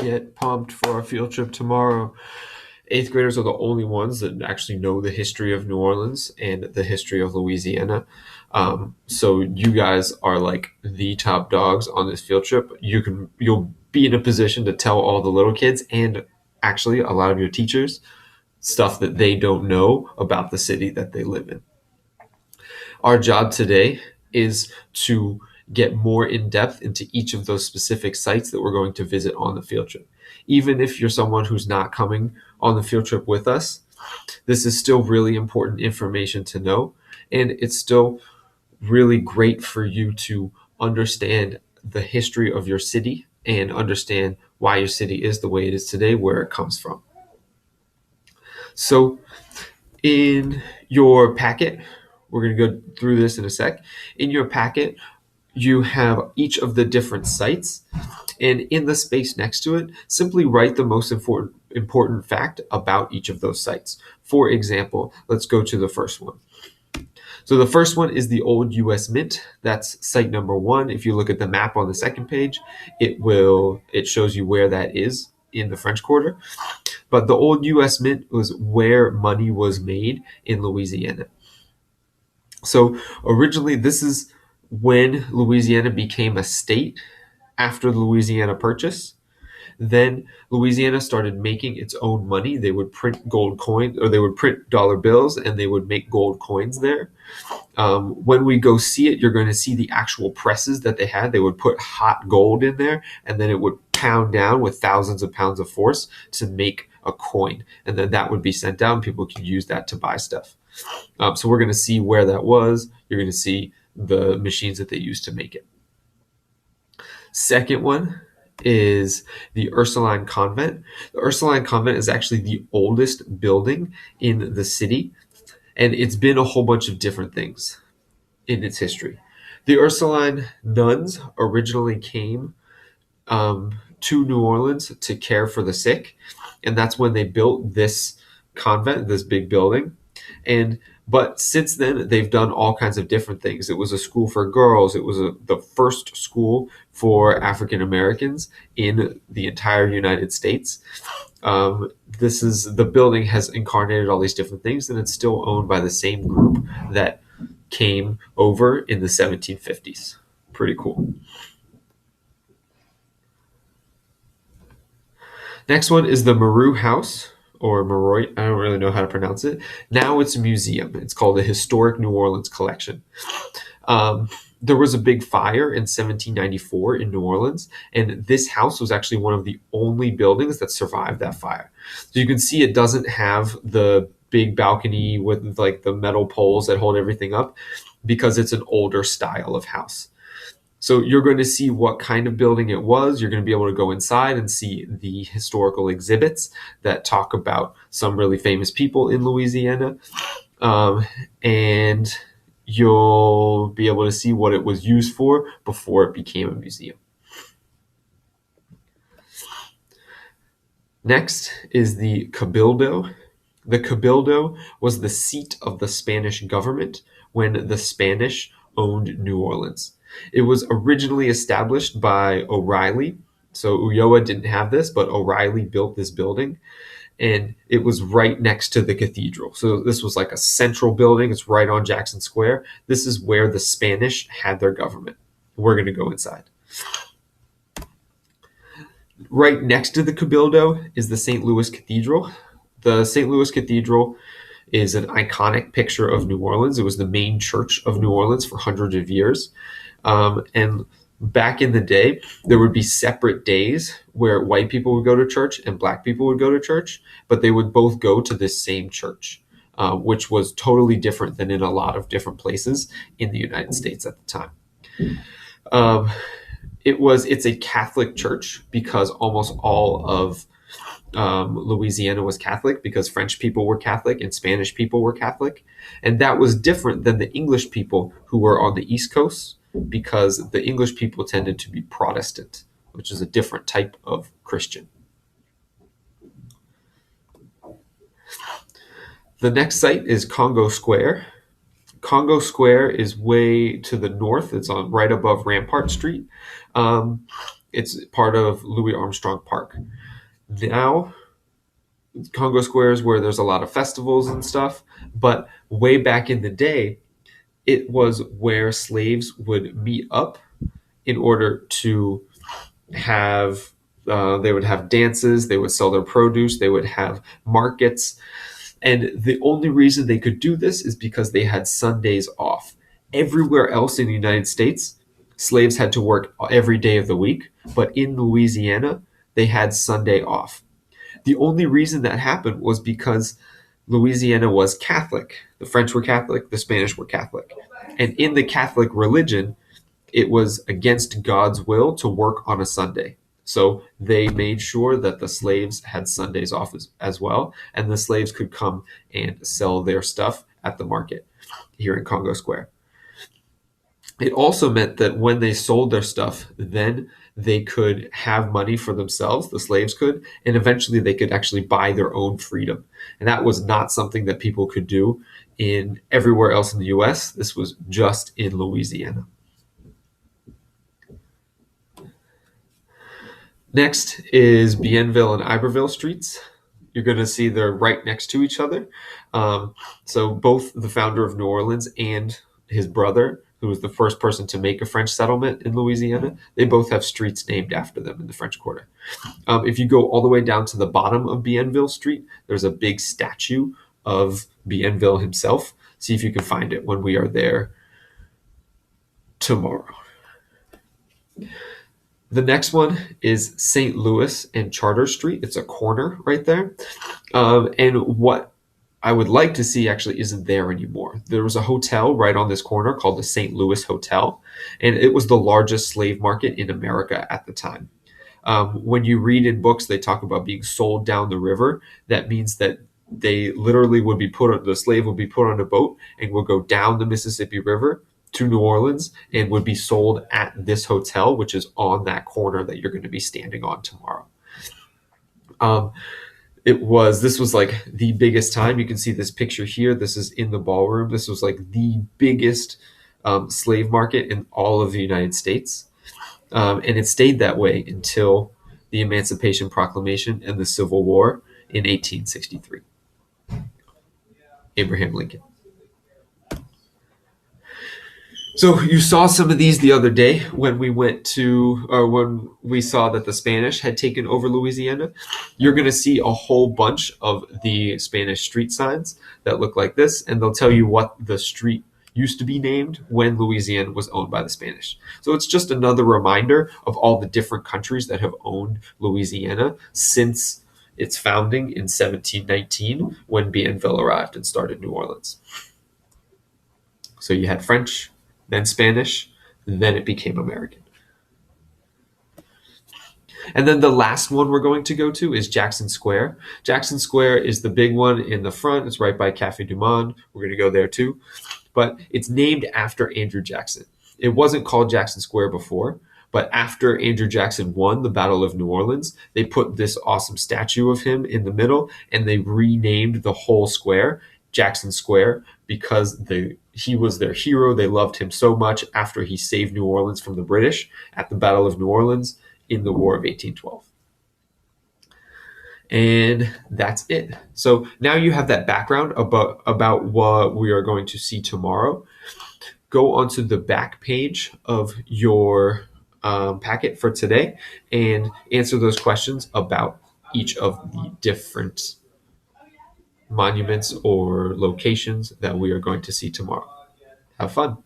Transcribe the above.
Get pumped for our field trip tomorrow. Eighth graders are the only ones that actually know the history of New Orleans and the history of Louisiana. So you guys are like the top dogs on this field trip. You'll be in a position to tell all the little kids and actually a lot of your teachers stuff that they don't know about the city that they live in. Our job today is to get more in depth into each of those specific sites that we're going to visit on the field trip. Even if you're someone who's not coming on the field trip with us, this is still really important information to know. And it's still really great for you to understand the history of your city and understand why your city is the way it is today, where it comes from. So, in your packet, we're going to go through this in a sec. In your packet, you have each of the different sites, and in the space next to it, simply write the most important fact about each of those sites. For example, let's go to the first one. So the first one is the old US Mint. That's site number 1. If you look at the map on the second page, it shows you where that is in the French Quarter. But the old US Mint was where money was made in Louisiana. So originally, this is when Louisiana became a state after the Louisiana Purchase. Then Louisiana started making its own money. They would print gold coins, or they would print dollar bills, and they would make gold coins there. When we go see it, you're going to see the actual presses that they had. They would put hot gold in there, and then it would pound down with thousands of pounds of force to make a coin. And then that would be sent down. People could use that to buy stuff. So we're going to see where that was. You're going to see the machines that they used to make it. Second one is the Ursuline Convent. The Ursuline Convent is actually the oldest building in the city, and it's been a whole bunch of different things in its history. The Ursuline nuns originally came to New Orleans to care for the sick, and that's when they built this convent, this big building. But since then, they've done all kinds of different things. It was a school for girls. It was the first school for African Americans in the entire United States. The building has incarnated all these different things, and it's still owned by the same group that came over in the 1750s. Pretty cool. Next one is the Maru House, or Maroy, I don't really know how to pronounce it. Now it's a museum. It's called the Historic New Orleans Collection. There was a big fire in 1794 in New Orleans, and this house was actually one of the only buildings that survived that fire. So you can see it doesn't have the big balcony with like the metal poles that hold everything up because it's an older style of house. So you're going to see what kind of building it was. You're going to be able to go inside and see the historical exhibits that talk about some really famous people in Louisiana. And you'll be able to see what it was used for before it became a museum. Next is the Cabildo. The Cabildo was the seat of the Spanish government when the Spanish owned New Orleans. It was originally established by O'Reilly. So Ulloa didn't have this, but O'Reilly built this building, and it was right next to the cathedral. So this was like a central building. It's right on Jackson Square. This is where the Spanish had their government. We're going to go inside. Right next to the Cabildo is the St. Louis Cathedral. The St. Louis Cathedral is an iconic picture of New Orleans. It was the main church of New Orleans for hundreds of years. And back in the day, there would be separate days where white people would go to church and black people would go to church, but they would both go to this same church, which was totally different than in a lot of different places in the United States at the time. It's a Catholic church because almost all of Louisiana was Catholic, because French people were Catholic and Spanish people were Catholic. And that was different than the English people who were on the East Coast, because the English people tended to be Protestant, which is a different type of Christian. The next site is Congo Square. Congo Square is way to the north. It's on right above Rampart Street. It's part of Louis Armstrong Park. Now, Congo Square is where there's a lot of festivals and stuff, but way back in the day, it was where slaves would meet up in order to have they would have dances, they would sell their produce, they would have markets, and the only reason they could do this is because they had Sundays off. Everywhere else in the United States, slaves had to work every day of the week, but in Louisiana, they had Sunday off. The only reason that happened was because Louisiana was Catholic. The French were Catholic, the Spanish were Catholic. And in the Catholic religion, it was against God's will to work on a Sunday. So they made sure that the slaves had Sundays off as well, and the slaves could come and sell their stuff at the market here in Congo Square. It also meant that when they sold their stuff, then they could have money for themselves, the slaves could, and eventually they could actually buy their own freedom. And that was not something that people could do in everywhere else in the US. This was just in Louisiana. Next is Bienville and Iberville streets. You're going to see they're right next to each other. So both the founder of New Orleans and his brother, who was the first person to make a French settlement in Louisiana, they both have streets named after them in the French Quarter. If you go all the way down to the bottom of Bienville Street, there's a big statue of Bienville himself. See if you can find it when we are there tomorrow. The next one is St. Louis and Charter Street. It's a corner right there. And what I would like to see actually isn't there anymore. There was a hotel right on this corner called the St. Louis Hotel, and it was the largest slave market in America at the time. When you read in books, they talk about being sold down the river. That means that they literally would be the slave would be put on a boat and would go down the Mississippi River to New Orleans and would be sold at this hotel, which is on that corner that you're going to be standing on tomorrow. This was like the biggest time. You can see this picture here. This is in the ballroom. This was like the biggest slave market in all of the United States. And it stayed that way until the Emancipation Proclamation and the Civil War in 1863. Abraham Lincoln. So you saw some of these the other day when when we saw that the Spanish had taken over Louisiana. You're going to see a whole bunch of the Spanish street signs that look like this, and they'll tell you what the street used to be named when Louisiana was owned by the Spanish. So it's just another reminder of all the different countries that have owned Louisiana since its founding in 1719 when Bienville arrived and started New Orleans. So you had French, then Spanish, then it became American. And then the last one we're going to go to is Jackson Square. Jackson Square is the big one in the front. It's right by Café du Monde. We're going to go there too. But it's named after Andrew Jackson. It wasn't called Jackson Square before, but after Andrew Jackson won the Battle of New Orleans, they put this awesome statue of him in the middle, and they renamed the whole square Jackson Square because he was their hero. They loved him so much after he saved New Orleans from the British at the Battle of New Orleans in the War of 1812. And that's it. So now you have that background about what we are going to see tomorrow. Go onto the back page of your packet for today and answer those questions about each of the different monuments or locations that we are going to see tomorrow. Have fun.